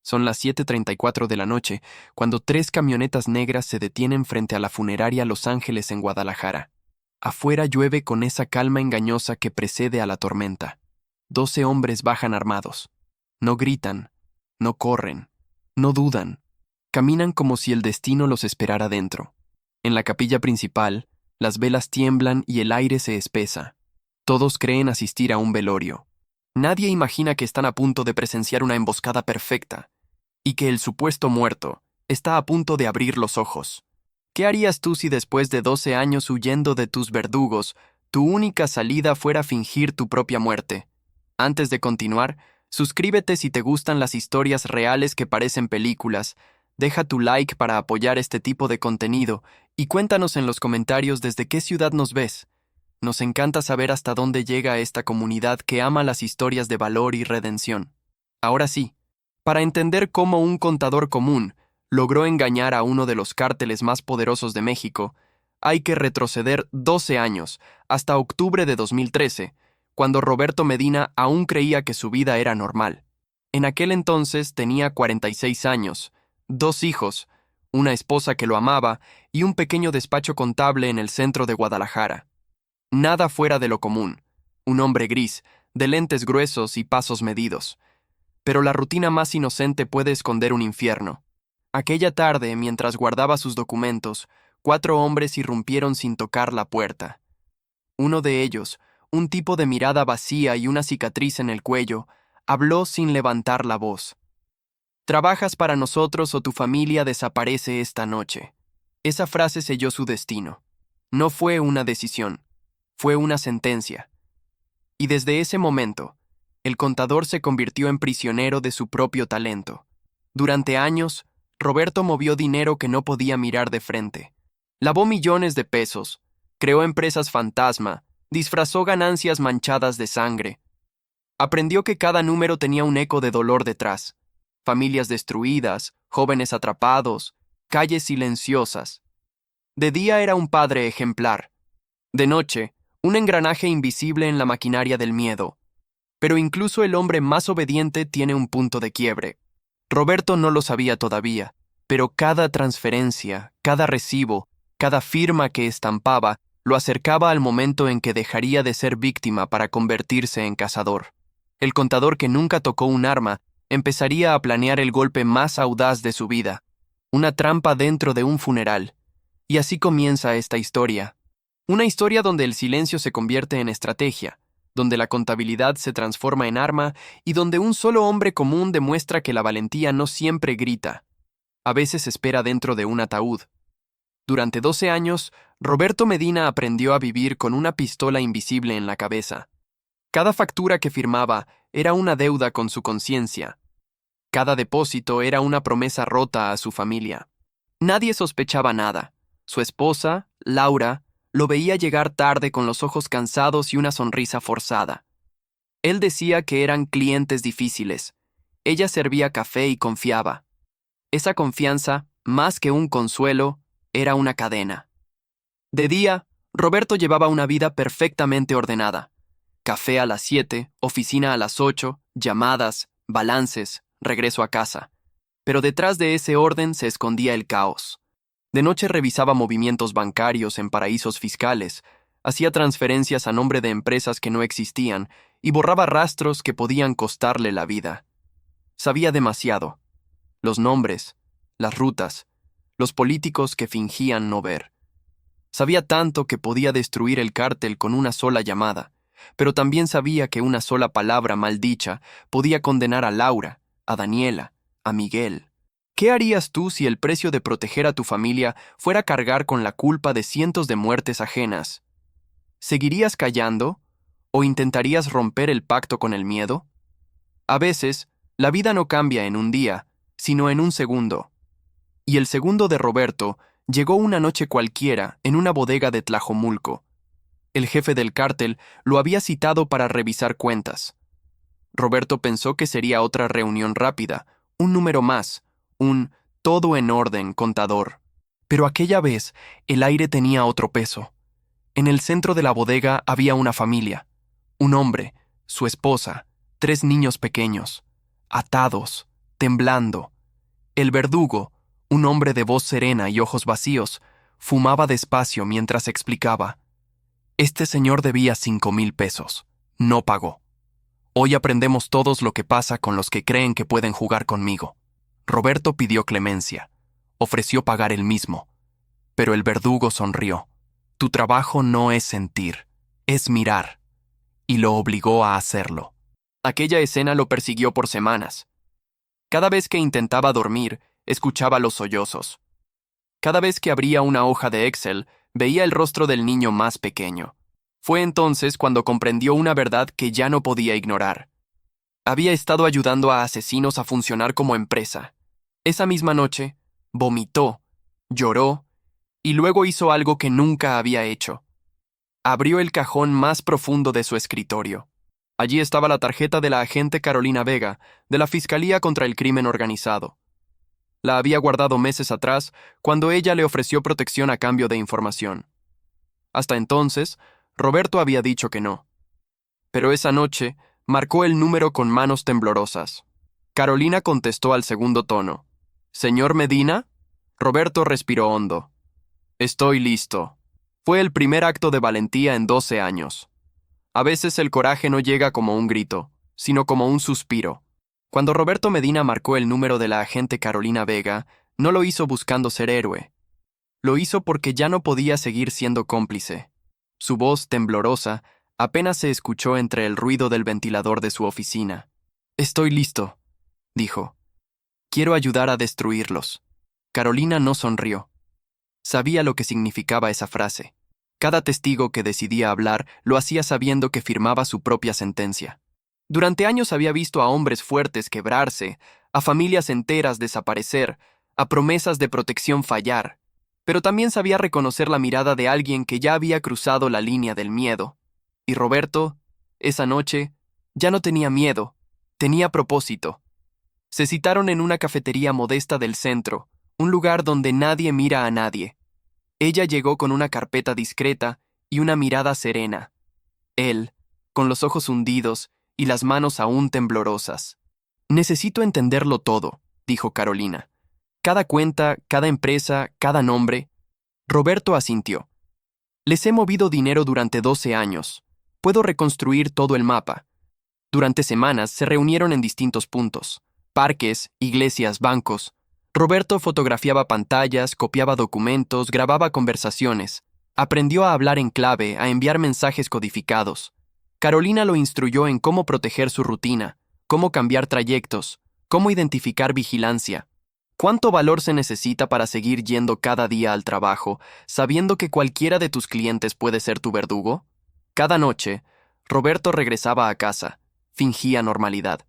Son las 7:34 de la noche, cuando 3 camionetas negras se detienen frente a la funeraria Los Ángeles en Guadalajara. Afuera llueve con esa calma engañosa que precede a la tormenta. 12 hombres bajan armados. No gritan, no corren, no dudan. Caminan como si el destino los esperara dentro. En la capilla principal, las velas tiemblan y el aire se espesa. Todos creen asistir a un velorio. Nadie imagina que están a punto de presenciar una emboscada perfecta y que el supuesto muerto está a punto de abrir los ojos. ¿Qué harías tú si después de 12 años huyendo de tus verdugos, tu única salida fuera fingir tu propia muerte? Antes de continuar, suscríbete si te gustan las historias reales que parecen películas, deja tu like para apoyar este tipo de contenido y cuéntanos en los comentarios desde qué ciudad nos ves. Nos encanta saber hasta dónde llega esta comunidad que ama las historias de valor y redención. Ahora sí, para entender cómo un contador común logró engañar a uno de los cárteles más poderosos de México, hay que retroceder 12 años, hasta octubre de 2013, cuando Roberto Medina aún creía que su vida era normal. En aquel entonces tenía 46 años, 2 hijos, una esposa que lo amaba y un pequeño despacho contable en el centro de Guadalajara. Nada fuera de lo común, un hombre gris, de lentes gruesos y pasos medidos. Pero la rutina más inocente puede esconder un infierno. Aquella tarde, mientras guardaba sus documentos, 4 hombres irrumpieron sin tocar la puerta. Uno de ellos, un tipo de mirada vacía y una cicatriz en el cuello, habló sin levantar la voz. «Trabajas para nosotros o tu familia desaparece esta noche». Esa frase selló su destino. No fue una decisión, fue una sentencia. Y desde ese momento, el contador se convirtió en prisionero de su propio talento. Durante años, Roberto movió dinero que no podía mirar de frente. Lavó millones de pesos, creó empresas fantasma, disfrazó ganancias manchadas de sangre. Aprendió que cada número tenía un eco de dolor detrás. Familias destruidas, jóvenes atrapados, calles silenciosas. De día era un padre ejemplar. De noche, un engranaje invisible en la maquinaria del miedo. Pero incluso el hombre más obediente tiene un punto de quiebre. Roberto no lo sabía todavía, pero cada transferencia, cada recibo, cada firma que estampaba, lo acercaba al momento en que dejaría de ser víctima para convertirse en cazador. El contador que nunca tocó un arma empezaría a planear el golpe más audaz de su vida, una trampa dentro de un funeral. Y así comienza esta historia. Una historia donde el silencio se convierte en estrategia, donde la contabilidad se transforma en arma y donde un solo hombre común demuestra que la valentía no siempre grita. A veces espera dentro de un ataúd. Durante 12 años, Roberto Medina aprendió a vivir con una pistola invisible en la cabeza. Cada factura que firmaba era una deuda con su conciencia. Cada depósito era una promesa rota a su familia. Nadie sospechaba nada. Su esposa, Laura, lo veía llegar tarde con los ojos cansados y una sonrisa forzada. Él decía que eran clientes difíciles. Ella servía café y confiaba. Esa confianza, más que un consuelo, era una cadena. De día, Roberto llevaba una vida perfectamente ordenada. Café a las 7, oficina a las 8, llamadas, balances, regreso a casa. Pero detrás de ese orden se escondía el caos. De noche revisaba movimientos bancarios en paraísos fiscales, hacía transferencias a nombre de empresas que no existían y borraba rastros que podían costarle la vida. Sabía demasiado. Los nombres, las rutas, los políticos que fingían no ver. Sabía tanto que podía destruir el cártel con una sola llamada, pero también sabía que una sola palabra mal dicha podía condenar a Laura, a Daniela, a Miguel. ¿Qué harías tú si el precio de proteger a tu familia fuera cargar con la culpa de cientos de muertes ajenas? ¿Seguirías callando? ¿O intentarías romper el pacto con el miedo? A veces, la vida no cambia en un día, sino en un segundo. Y el segundo de Roberto llegó una noche cualquiera en una bodega de Tlajomulco. El jefe del cártel lo había citado para revisar cuentas. Roberto pensó que sería otra reunión rápida, un número más, un todo en orden, contador. Pero aquella vez el aire tenía otro peso. En el centro de la bodega había una familia, un hombre, su esposa, 3 niños pequeños, atados, temblando. El verdugo, un hombre de voz serena y ojos vacíos, fumaba despacio mientras explicaba. Este señor debía 5,000 pesos. No pagó. Hoy aprendemos todos lo que pasa con los que creen que pueden jugar conmigo. Roberto pidió clemencia. Ofreció pagar él mismo. Pero el verdugo sonrió. Tu trabajo no es sentir, es mirar. Y lo obligó a hacerlo. Aquella escena lo persiguió por semanas. Cada vez que intentaba dormir, escuchaba los sollozos. Cada vez que abría una hoja de Excel, veía el rostro del niño más pequeño. Fue entonces cuando comprendió una verdad que ya no podía ignorar. Había estado ayudando a asesinos a funcionar como empresa. Esa misma noche, vomitó, lloró, y luego hizo algo que nunca había hecho. Abrió el cajón más profundo de su escritorio. Allí estaba la tarjeta de la agente Carolina Vega, de la Fiscalía contra el Crimen Organizado. La había guardado meses atrás, cuando ella le ofreció protección a cambio de información. Hasta entonces, Roberto había dicho que no. Pero esa noche, marcó el número con manos temblorosas. Carolina contestó al segundo tono. «¿Señor Medina?» Roberto respiró hondo. «Estoy listo». Fue el primer acto de valentía en 12 años. A veces el coraje no llega como un grito, sino como un suspiro. Cuando Roberto Medina marcó el número de la agente Carolina Vega, no lo hizo buscando ser héroe. Lo hizo porque ya no podía seguir siendo cómplice. Su voz, temblorosa, apenas se escuchó entre el ruido del ventilador de su oficina. «Estoy listo», dijo. «Quiero ayudar a destruirlos». Carolina no sonrió. Sabía lo que significaba esa frase. Cada testigo que decidía hablar lo hacía sabiendo que firmaba su propia sentencia. Durante años había visto a hombres fuertes quebrarse, a familias enteras desaparecer, a promesas de protección fallar, pero también sabía reconocer la mirada de alguien que ya había cruzado la línea del miedo. Y Roberto, esa noche, ya no tenía miedo, tenía propósito. Se citaron en una cafetería modesta del centro, un lugar donde nadie mira a nadie. Ella llegó con una carpeta discreta y una mirada serena. Él, con los ojos hundidos y las manos aún temblorosas. «Necesito entenderlo todo», dijo Carolina. «Cada cuenta, cada empresa, cada nombre». Roberto asintió. «Les he movido dinero durante 12 años. Puedo reconstruir todo el mapa». Durante semanas se reunieron en distintos puntos. Parques, iglesias, bancos. Roberto fotografiaba pantallas, copiaba documentos, grababa conversaciones. Aprendió a hablar en clave, a enviar mensajes codificados. Carolina lo instruyó en cómo proteger su rutina, cómo cambiar trayectos, cómo identificar vigilancia. ¿Cuánto valor se necesita para seguir yendo cada día al trabajo, sabiendo que cualquiera de tus clientes puede ser tu verdugo? Cada noche, Roberto regresaba a casa, fingía normalidad,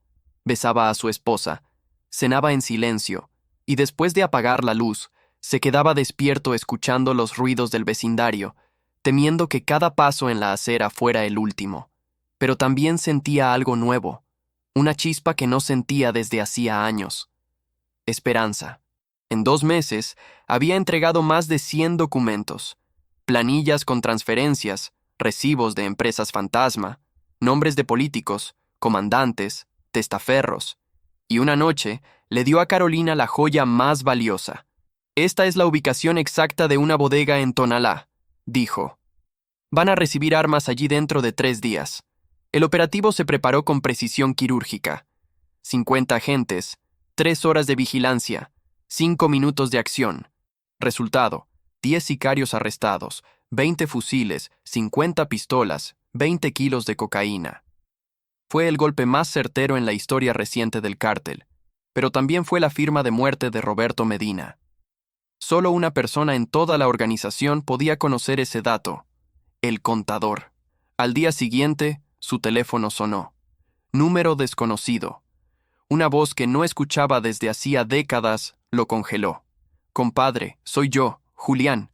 besaba a su esposa, cenaba en silencio, y después de apagar la luz, se quedaba despierto escuchando los ruidos del vecindario, temiendo que cada paso en la acera fuera el último. Pero también sentía algo nuevo, una chispa que no sentía desde hacía años. Esperanza. En 2 meses, había entregado más de 100 documentos, planillas con transferencias, recibos de empresas fantasma, nombres de políticos, comandantes, testaferros, y una noche le dio a Carolina la joya más valiosa. «Esta es la ubicación exacta de una bodega en Tonalá», dijo. «Van a recibir armas allí dentro de 3 días». El operativo se preparó con precisión quirúrgica. 50 agentes, 3 horas de vigilancia, 5 minutos de acción. Resultado: 10 sicarios arrestados, 20 fusiles, 50 pistolas, 20 kilos de cocaína. Fue el golpe más certero en la historia reciente del cártel, pero también fue la firma de muerte de Roberto Medina. Solo una persona en toda la organización podía conocer ese dato: el contador. Al día siguiente, su teléfono sonó. Número desconocido. Una voz que no escuchaba desde hacía décadas lo congeló. «Compadre, soy yo, Julián».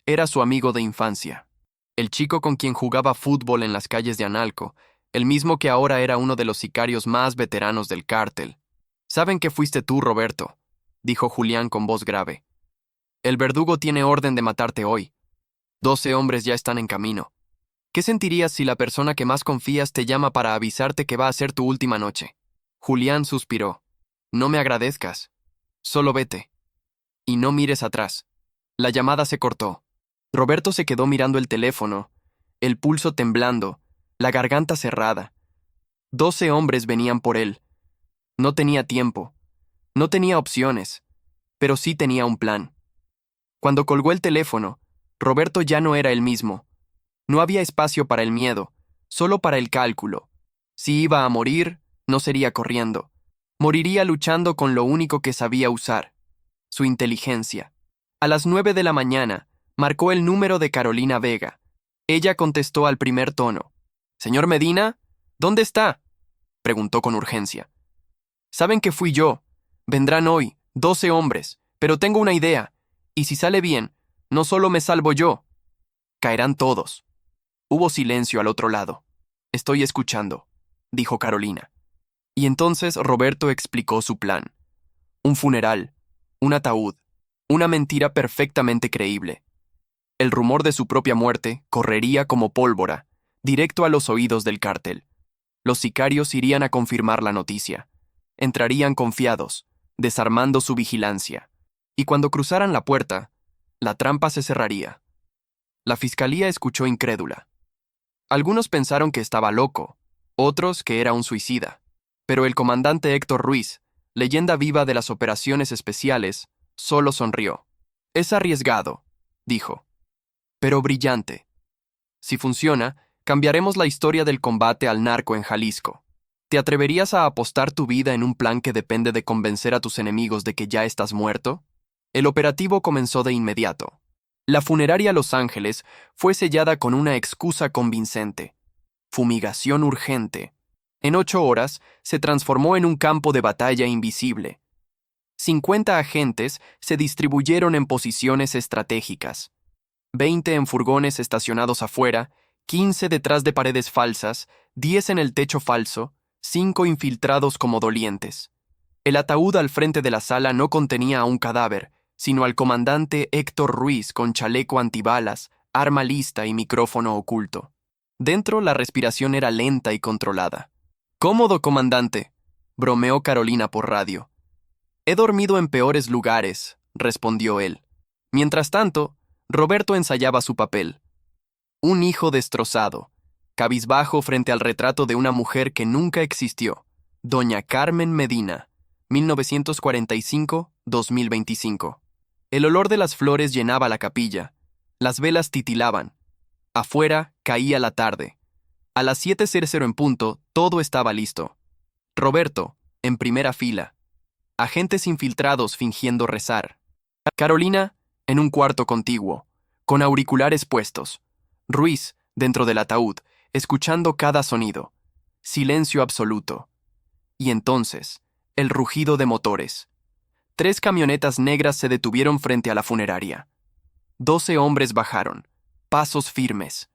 Era su amigo de infancia. El chico con quien jugaba fútbol en las calles de Analco, el mismo que ahora era uno de los sicarios más veteranos del cártel. «Saben que fuiste tú, Roberto», dijo Julián con voz grave. «El verdugo tiene orden de matarte hoy. 12 hombres ya están en camino. ¿Qué sentirías si la persona que más confías te llama para avisarte que va a ser tu última noche?» Julián suspiró. No me agradezcas. Solo vete. Y no mires atrás. La llamada se cortó. Roberto se quedó mirando el teléfono, el pulso temblando, la garganta cerrada. 12 hombres venían por él. No tenía tiempo. No tenía opciones. Pero sí tenía un plan. Cuando colgó el teléfono, Roberto ya no era el mismo. No había espacio para el miedo, solo para el cálculo. Si iba a morir, no sería corriendo. Moriría luchando con lo único que sabía usar, su inteligencia. A las 9 de la mañana, marcó el número de Carolina Vega. Ella contestó al primer tono. «Señor Medina, ¿dónde está?», preguntó con urgencia. «Saben que fui yo. Vendrán hoy, 12 hombres, pero tengo una idea. Y si sale bien, no solo me salvo yo. Caerán todos». Hubo silencio al otro lado. «Estoy escuchando», dijo Carolina. Y entonces Roberto explicó su plan. Un funeral, un ataúd, una mentira perfectamente creíble. El rumor de su propia muerte correría como pólvora, directo a los oídos del cártel. Los sicarios irían a confirmar la noticia. Entrarían confiados, desarmando su vigilancia. Y cuando cruzaran la puerta, la trampa se cerraría. La fiscalía escuchó incrédula. Algunos pensaron que estaba loco, otros que era un suicida. Pero el comandante Héctor Ruiz, leyenda viva de las operaciones especiales, solo sonrió. «Es arriesgado», dijo, «pero brillante. Si funciona, cambiaremos la historia del combate al narco en Jalisco. ¿Te atreverías a apostar tu vida en un plan que depende de convencer a tus enemigos de que ya estás muerto?» El operativo comenzó de inmediato. La funeraria Los Ángeles fue sellada con una excusa convincente: fumigación urgente. En 8 horas se transformó en un campo de batalla invisible. 50 agentes se distribuyeron en posiciones estratégicas. 20 en furgones estacionados afuera, 15 detrás de paredes falsas, 10 en el techo falso, 5 infiltrados como dolientes. El ataúd al frente de la sala no contenía a un cadáver, sino al comandante Héctor Ruiz con chaleco antibalas, arma lista y micrófono oculto. Dentro la respiración era lenta y controlada. «Cómodo, comandante», bromeó Carolina por radio. «He dormido en peores lugares», respondió él. Mientras tanto, Roberto ensayaba su papel. Un hijo destrozado, cabizbajo frente al retrato de una mujer que nunca existió, doña Carmen Medina, 1945-2025. El olor de las flores llenaba la capilla. Las velas titilaban. Afuera caía la tarde. A las 7:00 en punto, todo estaba listo. Roberto, en primera fila. Agentes infiltrados fingiendo rezar. Carolina, en un cuarto contiguo, con auriculares puestos. Ruiz, dentro del ataúd, escuchando cada sonido. Silencio absoluto. Y entonces, el rugido de motores. 3 camionetas negras se detuvieron frente a la funeraria. 12 hombres bajaron, pasos firmes,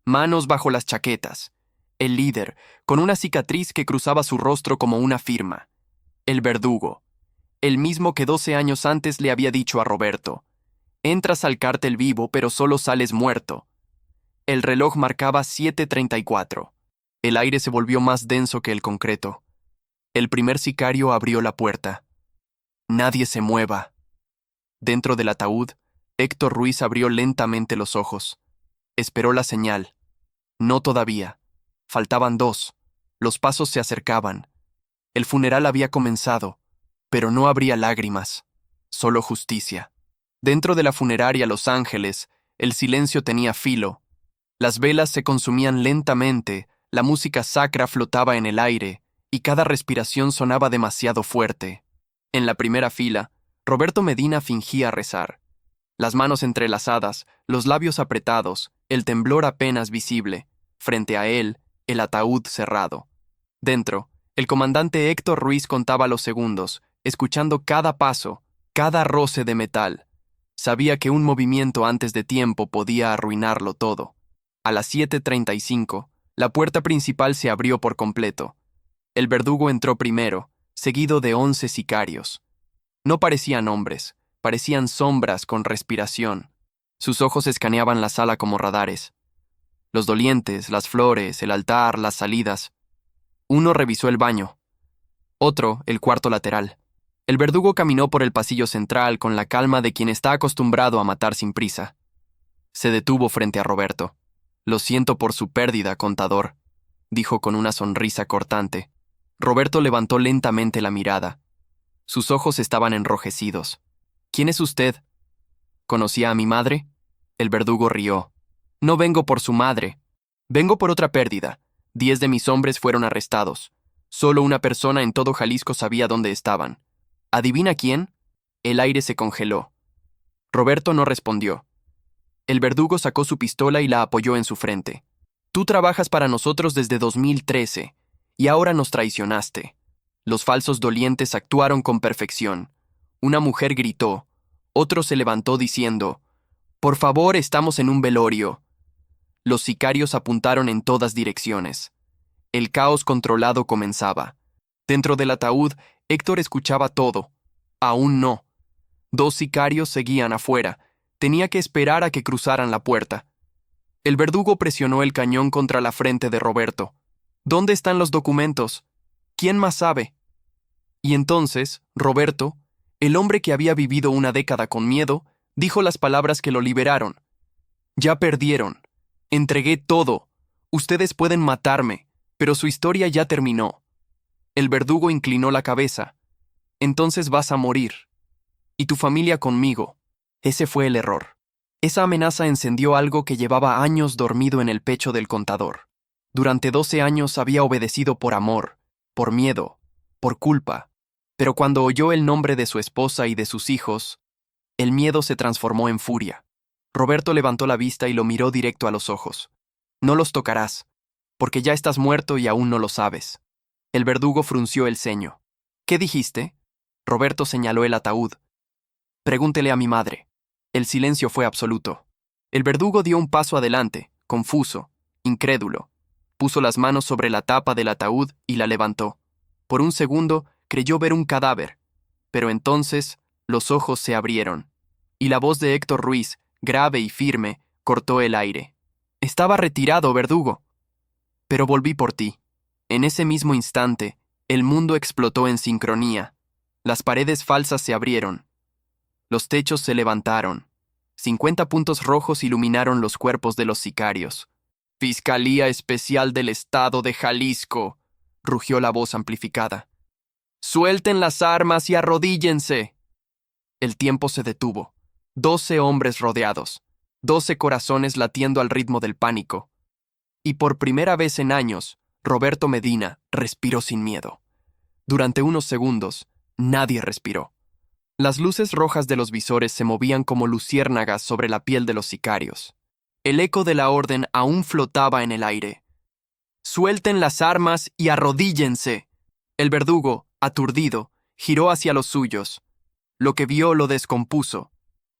manos bajo las chaquetas. El líder, con una cicatriz que cruzaba su rostro como una firma. El verdugo, el mismo que 12 años antes le había dicho a Roberto: «Entras al cártel vivo, pero solo sales muerto». El reloj marcaba 7:34. El aire se volvió más denso que el concreto. El primer sicario abrió la puerta. «Nadie se mueva». Dentro del ataúd, Héctor Ruiz abrió lentamente los ojos. Esperó la señal. No todavía. Faltaban 2. Los pasos se acercaban. El funeral había comenzado, pero no habría lágrimas, solo justicia. Dentro de la funeraria Los Ángeles, el silencio tenía filo. Las velas se consumían lentamente, la música sacra flotaba en el aire, y cada respiración sonaba demasiado fuerte. En la primera fila, Roberto Medina fingía rezar. Las manos entrelazadas, los labios apretados, el temblor apenas visible. Frente a él, el ataúd cerrado. Dentro, el comandante Héctor Ruiz contaba los segundos, escuchando cada paso, cada roce de metal. Sabía que un movimiento antes de tiempo podía arruinarlo todo. A las 7:35, la puerta principal se abrió por completo. El verdugo entró primero, seguido de 11 sicarios. No parecían hombres, parecían sombras con respiración. Sus ojos escaneaban la sala como radares. Los dolientes, las flores, el altar, las salidas. Uno revisó el baño. Otro, el cuarto lateral. El verdugo caminó por el pasillo central con la calma de quien está acostumbrado a matar sin prisa. Se detuvo frente a Roberto. «Lo siento por su pérdida, contador», dijo con una sonrisa cortante. Roberto levantó lentamente la mirada. Sus ojos estaban enrojecidos. «¿Quién es usted?» «¿Conocía a mi madre?» El verdugo rió. «No vengo por su madre. Vengo por otra pérdida. 10 de mis hombres fueron arrestados. Solo una persona en todo Jalisco sabía dónde estaban. ¿Adivina quién?» El aire se congeló. Roberto no respondió. El verdugo sacó su pistola y la apoyó en su frente. «Tú trabajas para nosotros desde 2013, y ahora nos traicionaste». Los falsos dolientes actuaron con perfección. Una mujer gritó. Otro se levantó diciendo: «Por favor, estamos en un velorio». Los sicarios apuntaron en todas direcciones. El caos controlado comenzaba. Dentro del ataúd, Héctor escuchaba todo. Aún no. 2 sicarios seguían afuera. Tenía que esperar a que cruzaran la puerta. El verdugo presionó el cañón contra la frente de Roberto. «¿Dónde están los documentos? ¿Quién más sabe?» Y entonces, Roberto, el hombre que había vivido una década con miedo, dijo las palabras que lo liberaron. «Ya perdieron. Entregué todo. Ustedes pueden matarme, pero su historia ya terminó». El verdugo inclinó la cabeza. «Entonces vas a morir. Y tu familia conmigo». Ese fue el error. Esa amenaza encendió algo que llevaba años dormido en el pecho del contador. Durante 12 años había obedecido por amor, por miedo, por culpa. Pero cuando oyó el nombre de su esposa y de sus hijos, el miedo se transformó en furia. Roberto levantó la vista y lo miró directo a los ojos. «No los tocarás, porque ya estás muerto y aún no lo sabes». El verdugo frunció el ceño. «¿Qué dijiste?» Roberto señaló el ataúd. «Pregúntele a mi madre». El silencio fue absoluto. El verdugo dio un paso adelante, confuso, incrédulo. Puso las manos sobre la tapa del ataúd y la levantó. Por un segundo creyó ver un cadáver, pero entonces los ojos se abrieron, y la voz de Héctor Ruiz, grave y firme, cortó el aire. «Estaba retirado, verdugo. Pero volví por ti». En ese mismo instante, el mundo explotó en sincronía. Las paredes falsas se abrieron. Los techos se levantaron. 50 puntos rojos iluminaron los cuerpos de los sicarios. «Fiscalía Especial del Estado de Jalisco», rugió la voz amplificada. «Suelten las armas y arrodíllense». El tiempo se detuvo. 12 hombres rodeados. 12 corazones latiendo al ritmo del pánico. Y por primera vez en años, Roberto Medina respiró sin miedo. Durante unos segundos, nadie respiró. Las luces rojas de los visores se movían como luciérnagas sobre la piel de los sicarios. El eco de la orden aún flotaba en el aire. «Suelten las armas y arrodíllense». El verdugo, aturdido, giró hacia los suyos. Lo que vio lo descompuso.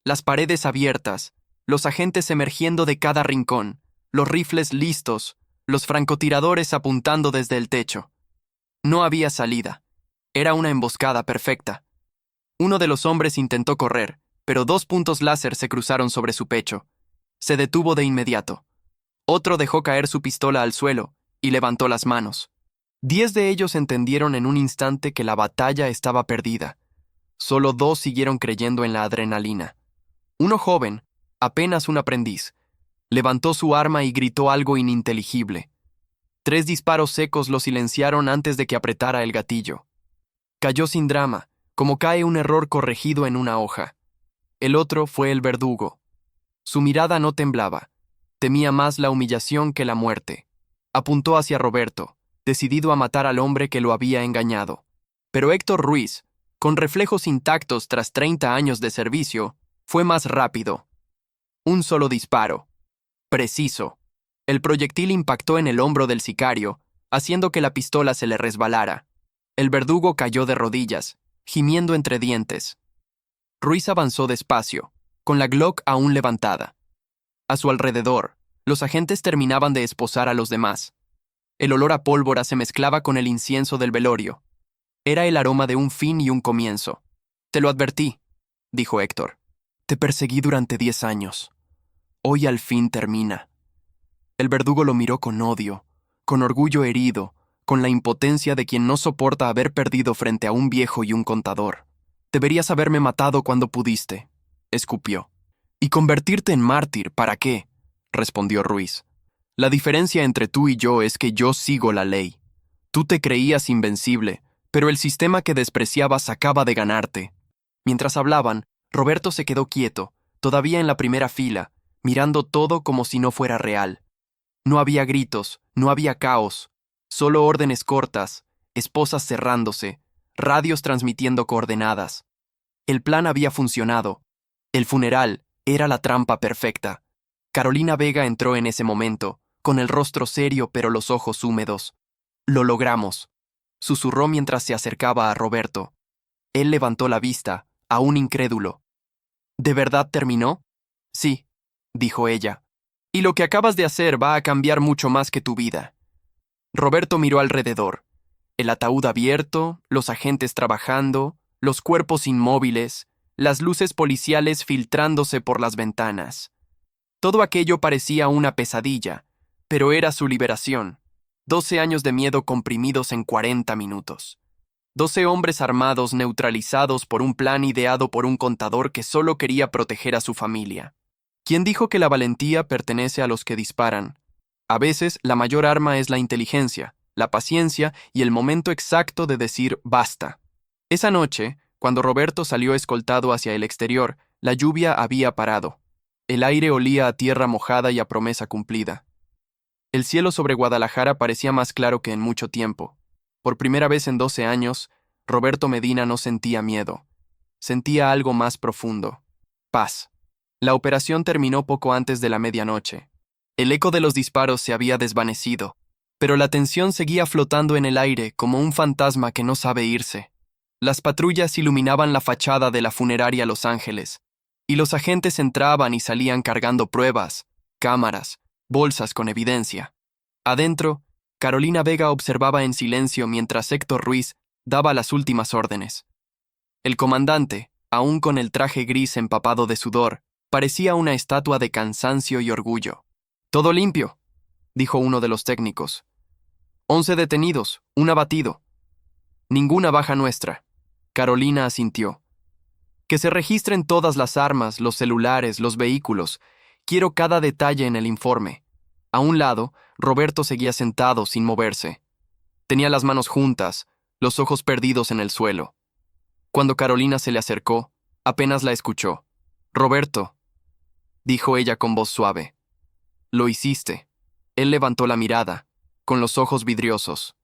Las paredes abiertas, los agentes emergiendo de cada rincón, los rifles listos, los francotiradores apuntando desde el techo. No había salida. Era una emboscada perfecta. Uno de los hombres intentó correr, pero 2 puntos láser se cruzaron sobre su pecho. Se detuvo de inmediato. Otro dejó caer su pistola al suelo y levantó las manos. 10 de ellos entendieron en un instante que la batalla estaba perdida. Solo 2 siguieron creyendo en la adrenalina. Uno joven, apenas un aprendiz, levantó su arma y gritó algo ininteligible. 3 disparos secos lo silenciaron antes de que apretara el gatillo. Cayó sin drama, como cae un error corregido en una hoja. El otro fue el verdugo. Su mirada no temblaba. Temía más la humillación que la muerte. Apuntó hacia Roberto, decidido a matar al hombre que lo había engañado. Pero Héctor Ruiz, con reflejos intactos tras 30 años de servicio, fue más rápido. Un solo disparo. Preciso. El proyectil impactó en el hombro del sicario, haciendo que la pistola se le resbalara. El verdugo cayó de rodillas, gimiendo entre dientes. Ruiz avanzó despacio, con la Glock aún levantada. A su alrededor, los agentes terminaban de esposar a los demás. El olor a pólvora se mezclaba con el incienso del velorio. Era el aroma de un fin y un comienzo. «Te lo advertí», dijo Héctor. «Te perseguí durante 10 años. Hoy al fin termina». El verdugo lo miró con odio, con orgullo herido, con la impotencia de quien no soporta haber perdido frente a un viejo y un contador. Deberías haberme matado cuando pudiste, escupió. ¿Y convertirte en mártir, para qué?, respondió Ruiz. La diferencia entre tú y yo es que yo sigo la ley. Tú te creías invencible, pero el sistema que despreciabas acaba de ganarte. Mientras hablaban, Roberto se quedó quieto, todavía en la primera fila, mirando todo como si no fuera real. No había gritos, no había caos, solo órdenes cortas, esposas cerrándose, radios transmitiendo coordenadas. El plan había funcionado. El funeral era la trampa perfecta. Carolina Vega entró en ese momento, con el rostro serio pero los ojos húmedos. «Lo logramos», susurró mientras se acercaba a Roberto. Él levantó la vista, aún incrédulo. «¿De verdad terminó?» «Sí», dijo ella. «Y lo que acabas de hacer va a cambiar mucho más que tu vida». Roberto miró alrededor. El ataúd abierto, los agentes trabajando, los cuerpos inmóviles, las luces policiales filtrándose por las ventanas. Todo aquello parecía una pesadilla, pero era su liberación. 12 años de miedo comprimidos en 40 minutos. 12 hombres armados neutralizados por un plan ideado por un contador que solo quería proteger a su familia. ¿Quién dijo que la valentía pertenece a los que disparan? A veces la mayor arma es la inteligencia, la paciencia y el momento exacto de decir basta. Esa noche, cuando Roberto salió escoltado hacia el exterior, la lluvia había parado. El aire olía a tierra mojada y a promesa cumplida. El cielo sobre Guadalajara parecía más claro que en mucho tiempo. Por primera vez en 12 años, Roberto Medina no sentía miedo. Sentía algo más profundo. Paz. La operación terminó poco antes de la medianoche. El eco de los disparos se había desvanecido, pero la tensión seguía flotando en el aire como un fantasma que no sabe irse. Las patrullas iluminaban la fachada de la funeraria Los Ángeles, y los agentes entraban y salían cargando pruebas, cámaras, bolsas con evidencia. Adentro, Carolina Vega observaba en silencio mientras Héctor Ruiz daba las últimas órdenes. El comandante, aún con el traje gris empapado de sudor, parecía una estatua de cansancio y orgullo. «Todo limpio», dijo uno de los técnicos. 11 detenidos, un abatido. Ninguna baja nuestra. Carolina asintió. «Que se registren todas las armas, los celulares, los vehículos. Quiero cada detalle en el informe». A un lado, Roberto seguía sentado sin moverse. Tenía las manos juntas, los ojos perdidos en el suelo. Cuando Carolina se le acercó, apenas la escuchó. «Roberto», dijo ella con voz suave. «Lo hiciste». Él levantó la mirada, con los ojos vidriosos.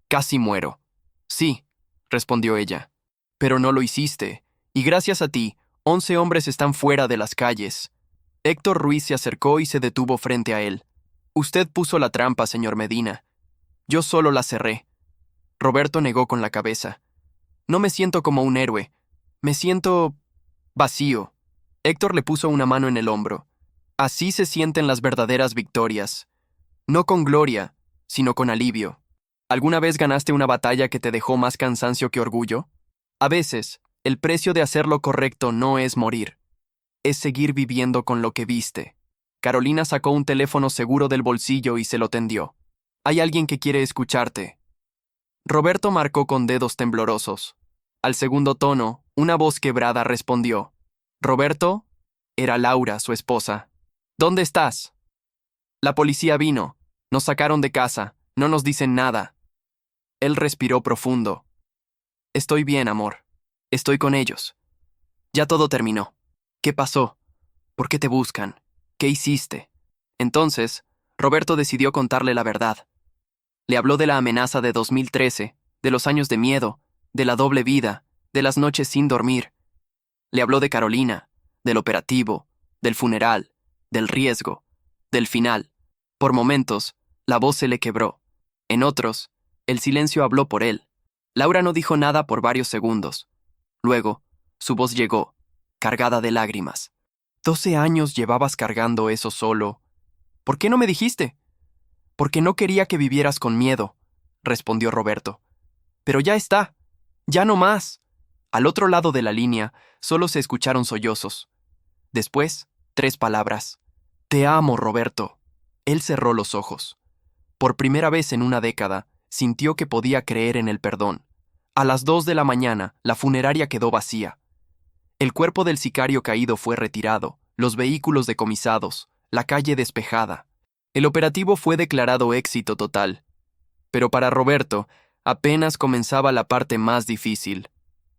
«Casi muero». «Sí», respondió ella. «Pero no lo hiciste, y gracias a ti, 11 hombres están fuera de las calles». Héctor Ruiz se acercó y se detuvo frente a él. «Usted puso la trampa, señor Medina. Yo solo la cerré». Roberto negó con la cabeza. «No me siento como un héroe. Me siento vacío». Héctor le puso una mano en el hombro. «Así se sienten las verdaderas victorias. No con gloria, sino con alivio. ¿Alguna vez ganaste una batalla que te dejó más cansancio que orgullo? A veces, el precio de hacer lo correcto no es morir. Es seguir viviendo con lo que viste». Carolina sacó un teléfono seguro del bolsillo y se lo tendió. «Hay alguien que quiere escucharte». Roberto marcó con dedos temblorosos. Al segundo tono, una voz quebrada respondió. «¿Roberto?» Era Laura, su esposa. «¿Dónde estás?» «La policía vino. Nos sacaron de casa. No nos dicen nada». Él respiró profundo. «Estoy bien, amor. Estoy con ellos. Ya todo terminó. ¿Qué pasó? ¿Por qué te buscan? ¿Qué hiciste?» Entonces, Roberto decidió contarle la verdad. Le habló de la amenaza de 2013, de los años de miedo, de la doble vida, de las noches sin dormir. Le habló de Carolina, del operativo, del funeral, del riesgo, del final. Por momentos, la voz se le quebró. En otros, el silencio habló por él. Laura no dijo nada por varios segundos. Luego, su voz llegó, cargada de lágrimas. 12 años llevabas cargando eso solo. ¿Por qué no me dijiste? Porque no quería que vivieras con miedo, respondió Roberto. Pero ya está. Ya no más. Al otro lado de la línea, solo se escucharon sollozos. Después, 3 palabras. «Te amo, Roberto». Él cerró los ojos. Por primera vez en una década, sintió que podía creer en el perdón. A las 2 de la mañana, la funeraria quedó vacía. El cuerpo del sicario caído fue retirado, los vehículos decomisados, la calle despejada. El operativo fue declarado éxito total. Pero para Roberto, apenas comenzaba la parte más difícil: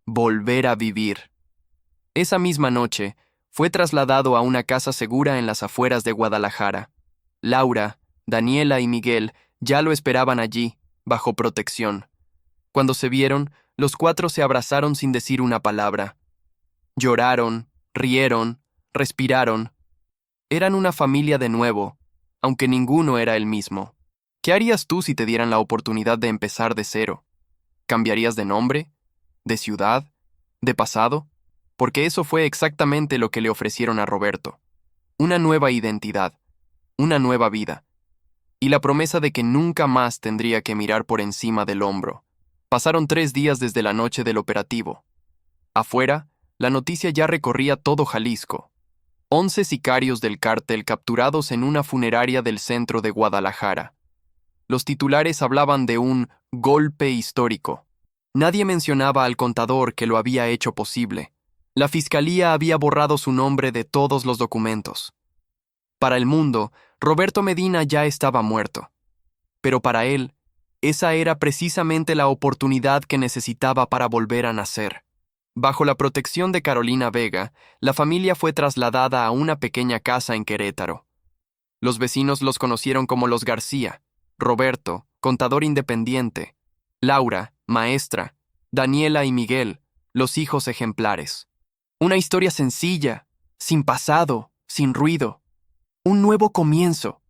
volver a vivir. Esa misma noche, fue trasladado a una casa segura en las afueras de Guadalajara. Laura, Daniela y Miguel ya lo esperaban allí, bajo protección. Cuando se vieron, los cuatro se abrazaron sin decir una palabra. Lloraron, rieron, respiraron. Eran una familia de nuevo, aunque ninguno era el mismo. ¿Qué harías tú si te dieran la oportunidad de empezar de cero? ¿Cambiarías de nombre? ¿De ciudad? ¿De pasado? Porque eso fue exactamente lo que le ofrecieron a Roberto. Una nueva identidad, una nueva vida, y la promesa de que nunca más tendría que mirar por encima del hombro. Pasaron 3 días desde la noche del operativo. Afuera, la noticia ya recorría todo Jalisco. 11 sicarios del cártel capturados en una funeraria del centro de Guadalajara. Los titulares hablaban de un golpe histórico. Nadie mencionaba al contador que lo había hecho posible. La fiscalía había borrado su nombre de todos los documentos. Para el mundo, Roberto Medina ya estaba muerto. Pero para él, esa era precisamente la oportunidad que necesitaba para volver a nacer. Bajo la protección de Carolina Vega, la familia fue trasladada a una pequeña casa en Querétaro. Los vecinos los conocieron como los García: Roberto, contador independiente; Laura, maestra; Daniela y Miguel, los hijos ejemplares. Una historia sencilla, sin pasado, sin ruido. Un nuevo comienzo.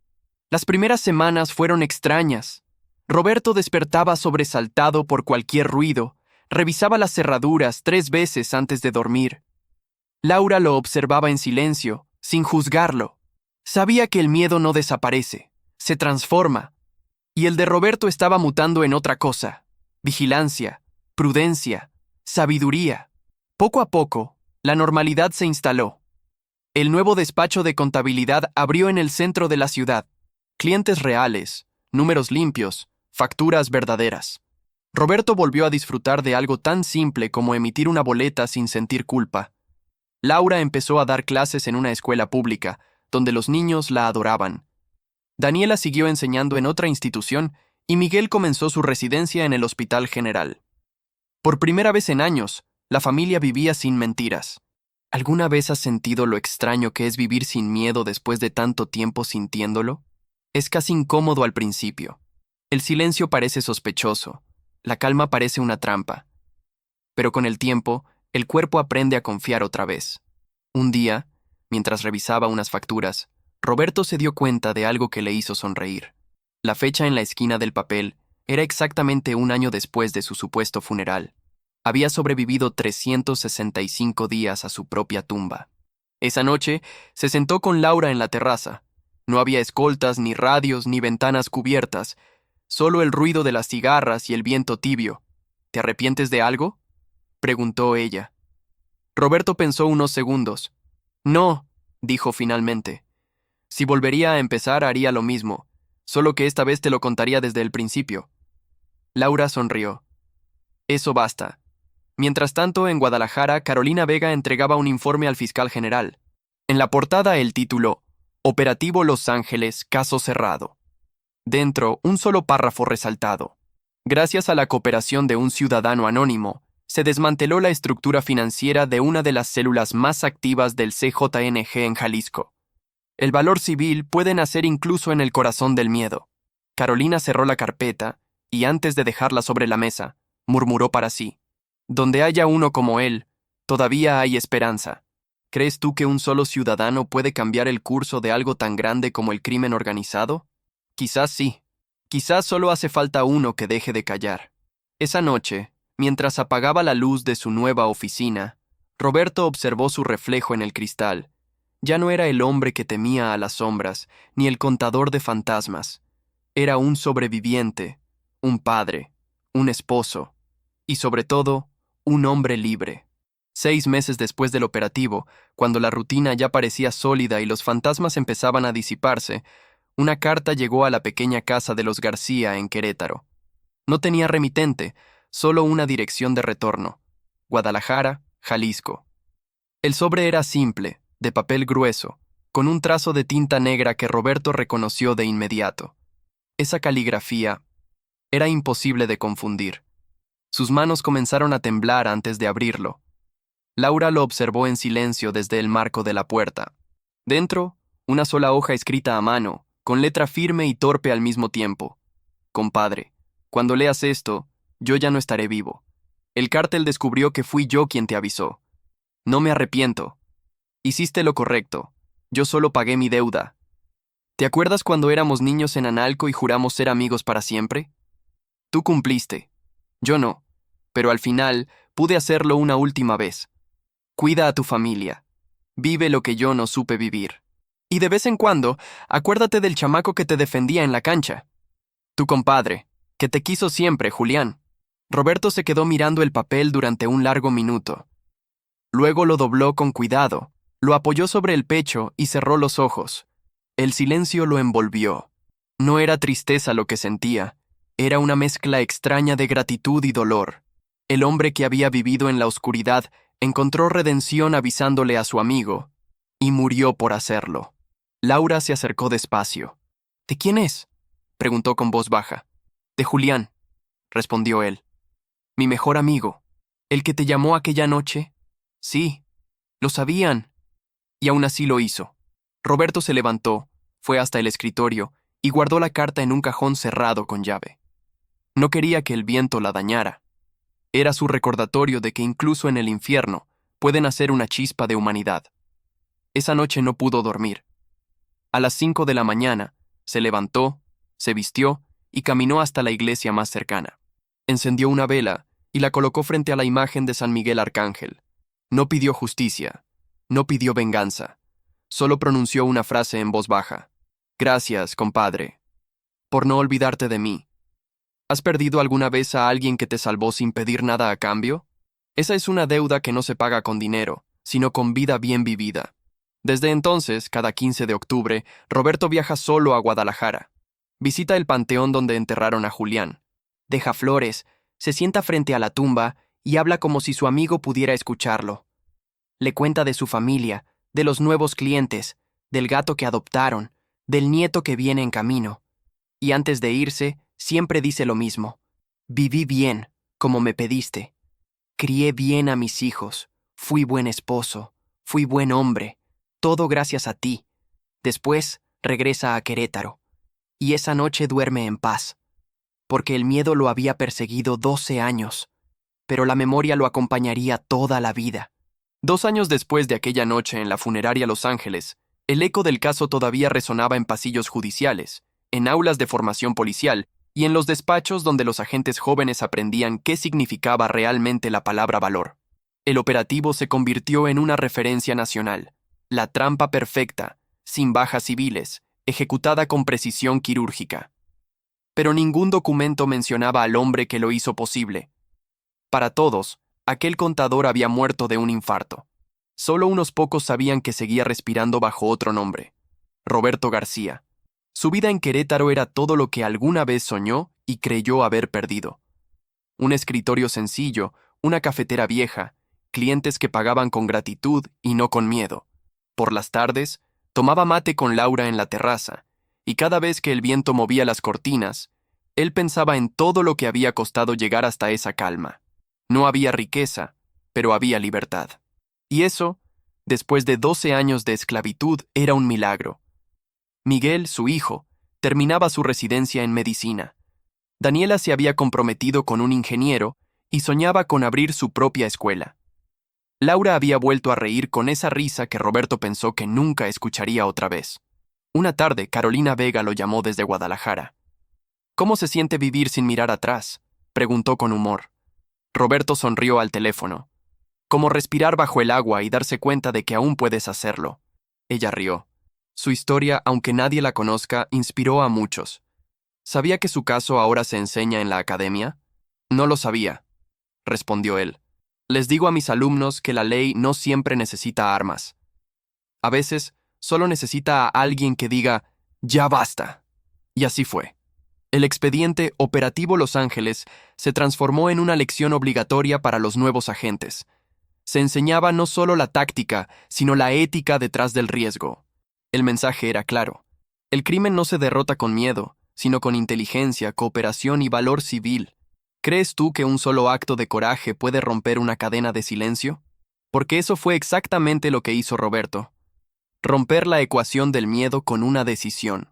Las primeras semanas fueron extrañas. Roberto despertaba sobresaltado por cualquier ruido, revisaba las cerraduras 3 veces antes de dormir. Laura lo observaba en silencio, sin juzgarlo. Sabía que el miedo no desaparece, se transforma, y el de Roberto estaba mutando en otra cosa: vigilancia, prudencia, sabiduría. Poco a poco, la normalidad se instaló. El nuevo despacho de contabilidad abrió en el centro de la ciudad. Clientes reales, números limpios, facturas verdaderas. Roberto volvió a disfrutar de algo tan simple como emitir una boleta sin sentir culpa. Laura empezó a dar clases en una escuela pública, donde los niños la adoraban. Daniela siguió enseñando en otra institución y Miguel comenzó su residencia en el Hospital General. Por primera vez en años, la familia vivía sin mentiras. ¿Alguna vez has sentido lo extraño que es vivir sin miedo después de tanto tiempo sintiéndolo? Es casi incómodo al principio. El silencio parece sospechoso, la calma parece una trampa. Pero con el tiempo, el cuerpo aprende a confiar otra vez. Un día, mientras revisaba unas facturas, Roberto se dio cuenta de algo que le hizo sonreír. La fecha en la esquina del papel era exactamente 1 año después de su supuesto funeral. Había sobrevivido 365 días a su propia tumba. Esa noche, se sentó con Laura en la terraza. No había escoltas, ni radios, ni ventanas cubiertas, solo el ruido de las cigarras y el viento tibio. ¿Te arrepientes de algo?, preguntó ella. Roberto pensó unos segundos. No, dijo finalmente. Si volvería a empezar, haría lo mismo, solo que esta vez te lo contaría desde el principio. Laura sonrió. Eso basta. Mientras tanto, en Guadalajara, Carolina Vega entregaba un informe al fiscal general. En la portada el título: Operativo Los Ángeles, caso cerrado. Dentro, un solo párrafo resaltado. Gracias a la cooperación de un ciudadano anónimo, se desmanteló la estructura financiera de una de las células más activas del CJNG en Jalisco. El valor civil puede nacer incluso en el corazón del miedo. Carolina cerró la carpeta y, antes de dejarla sobre la mesa, murmuró para sí: donde haya uno como él, todavía hay esperanza. ¿Crees tú que un solo ciudadano puede cambiar el curso de algo tan grande como el crimen organizado? Quizás sí. Quizás solo hace falta uno que deje de callar. Esa noche, mientras apagaba la luz de su nueva oficina, Roberto observó su reflejo en el cristal. Ya no era el hombre que temía a las sombras, ni el contador de fantasmas. Era un sobreviviente, un padre, un esposo, y sobre todo, un hombre libre. 6 meses después del operativo, cuando la rutina ya parecía sólida y los fantasmas empezaban a disiparse, una carta llegó a la pequeña casa de los García en Querétaro. No tenía remitente, solo una dirección de retorno: Guadalajara, Jalisco. El sobre era simple, de papel grueso, con un trazo de tinta negra que Roberto reconoció de inmediato. Esa caligrafía era imposible de confundir. Sus manos comenzaron a temblar antes de abrirlo. Laura lo observó en silencio desde el marco de la puerta. Dentro, una sola hoja escrita a mano, con letra firme y torpe al mismo tiempo. Compadre, cuando leas esto, yo ya no estaré vivo. El cártel descubrió que fui yo quien te avisó. No me arrepiento. Hiciste lo correcto. Yo solo pagué mi deuda. ¿Te acuerdas cuando éramos niños en Analco y juramos ser amigos para siempre? Tú cumpliste. Yo no. Pero al final, pude hacerlo una última vez. Cuida a tu familia. Vive lo que yo no supe vivir. Y de vez en cuando, acuérdate del chamaco que te defendía en la cancha. Tu compadre, que te quiso siempre, Julián. Roberto se quedó mirando el papel durante un largo minuto. Luego lo dobló con cuidado, lo apoyó sobre el pecho y cerró los ojos. El silencio lo envolvió. No era tristeza lo que sentía, era una mezcla extraña de gratitud y dolor. El hombre que había vivido en la oscuridad encontró redención avisándole a su amigo, y murió por hacerlo. Laura se acercó despacio. ¿De quién es?, preguntó con voz baja. De Julián, respondió él. Mi mejor amigo. ¿El que te llamó aquella noche? Sí, lo sabían. Y aún así lo hizo. Roberto se levantó, fue hasta el escritorio y guardó la carta en un cajón cerrado con llave. No quería que el viento la dañara. Era su recordatorio de que incluso en el infierno puede nacer una chispa de humanidad. Esa noche no pudo dormir. A las 5 de la mañana, se levantó, se vistió y caminó hasta la iglesia más cercana. Encendió una vela y la colocó frente a la imagen de San Miguel Arcángel. No pidió justicia, no pidió venganza, solo pronunció una frase en voz baja. Gracias, compadre, por no olvidarte de mí. ¿Has perdido alguna vez a alguien que te salvó sin pedir nada a cambio? Esa es una deuda que no se paga con dinero, sino con vida bien vivida. Desde entonces, cada 15 de octubre, Roberto viaja solo a Guadalajara. Visita el panteón donde enterraron a Julián. Deja flores, se sienta frente a la tumba y habla como si su amigo pudiera escucharlo. Le cuenta de su familia, de los nuevos clientes, del gato que adoptaron, del nieto que viene en camino. Y antes de irse, siempre dice lo mismo. Viví bien, como me pediste. Crié bien a mis hijos. Fui buen esposo. Fui buen hombre. Todo gracias a ti. Después, regresa a Querétaro. Y esa noche duerme en paz. Porque el miedo lo había perseguido 12 años. Pero la memoria lo acompañaría toda la vida. 2 años después de aquella noche en la funeraria Los Ángeles, el eco del caso todavía resonaba en pasillos judiciales, en aulas de formación policial y en los despachos donde los agentes jóvenes aprendían qué significaba realmente la palabra valor. El operativo se convirtió en una referencia nacional, la trampa perfecta, sin bajas civiles, ejecutada con precisión quirúrgica. Pero ningún documento mencionaba al hombre que lo hizo posible. Para todos, aquel contador había muerto de un infarto. Solo unos pocos sabían que seguía respirando bajo otro nombre, Roberto García. Su vida en Querétaro era todo lo que alguna vez soñó y creyó haber perdido. Un escritorio sencillo, una cafetera vieja, clientes que pagaban con gratitud y no con miedo. Por las tardes, tomaba mate con Laura en la terraza, y cada vez que el viento movía las cortinas, él pensaba en todo lo que había costado llegar hasta esa calma. No había riqueza, pero había libertad. Y eso, después de 12 años de esclavitud, era un milagro. Miguel, su hijo, terminaba su residencia en medicina. Daniela se había comprometido con un ingeniero y soñaba con abrir su propia escuela. Laura había vuelto a reír con esa risa que Roberto pensó que nunca escucharía otra vez. Una tarde, Carolina Vega lo llamó desde Guadalajara. ¿Cómo se siente vivir sin mirar atrás?, preguntó con humor. Roberto sonrió al teléfono. Como respirar bajo el agua y darse cuenta de que aún puedes hacerlo. Ella rió. Su historia, aunque nadie la conozca, inspiró a muchos. ¿Sabía que su caso ahora se enseña en la academia? No lo sabía, respondió él. Les digo a mis alumnos que la ley no siempre necesita armas. A veces, solo necesita a alguien que diga, ya basta. Y así fue. El expediente Operativo Los Ángeles se transformó en una lección obligatoria para los nuevos agentes. Se enseñaba no solo la táctica, sino la ética detrás del riesgo. El mensaje era claro. El crimen no se derrota con miedo, sino con inteligencia, cooperación y valor civil. ¿Crees tú que un solo acto de coraje puede romper una cadena de silencio? Porque eso fue exactamente lo que hizo Roberto. Romper la ecuación del miedo con una decisión.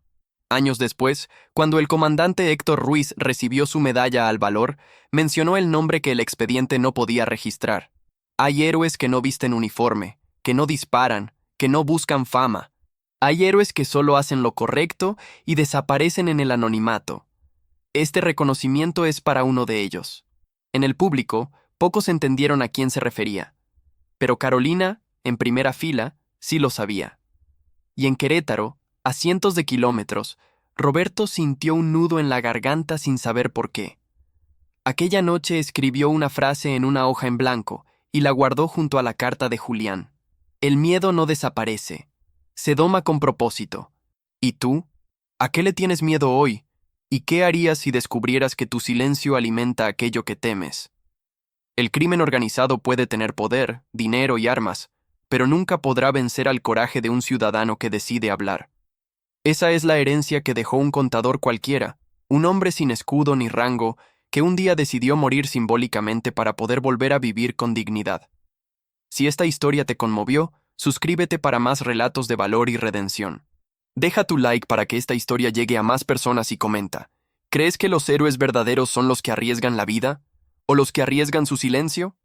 Años después, cuando el comandante Héctor Ruiz recibió su medalla al valor, mencionó el nombre que el expediente no podía registrar. Hay héroes que no visten uniforme, que no disparan, que no buscan fama. Hay héroes que solo hacen lo correcto y desaparecen en el anonimato. Este reconocimiento es para uno de ellos. En el público, pocos entendieron a quién se refería. Pero Carolina, en primera fila, sí lo sabía. Y en Querétaro, a cientos de kilómetros, Roberto sintió un nudo en la garganta sin saber por qué. Aquella noche escribió una frase en una hoja en blanco y la guardó junto a la carta de Julián. El miedo no desaparece. Se doma con propósito. ¿Y tú? ¿A qué le tienes miedo hoy? ¿Y qué harías si descubrieras que tu silencio alimenta aquello que temes? El crimen organizado puede tener poder, dinero y armas, pero nunca podrá vencer al coraje de un ciudadano que decide hablar. Esa es la herencia que dejó un contador cualquiera, un hombre sin escudo ni rango, que un día decidió morir simbólicamente para poder volver a vivir con dignidad. Si esta historia te conmovió, suscríbete para más relatos de valor y redención. Deja tu like para que esta historia llegue a más personas y comenta. ¿Crees que los héroes verdaderos son los que arriesgan la vida? ¿O los que arriesgan su silencio?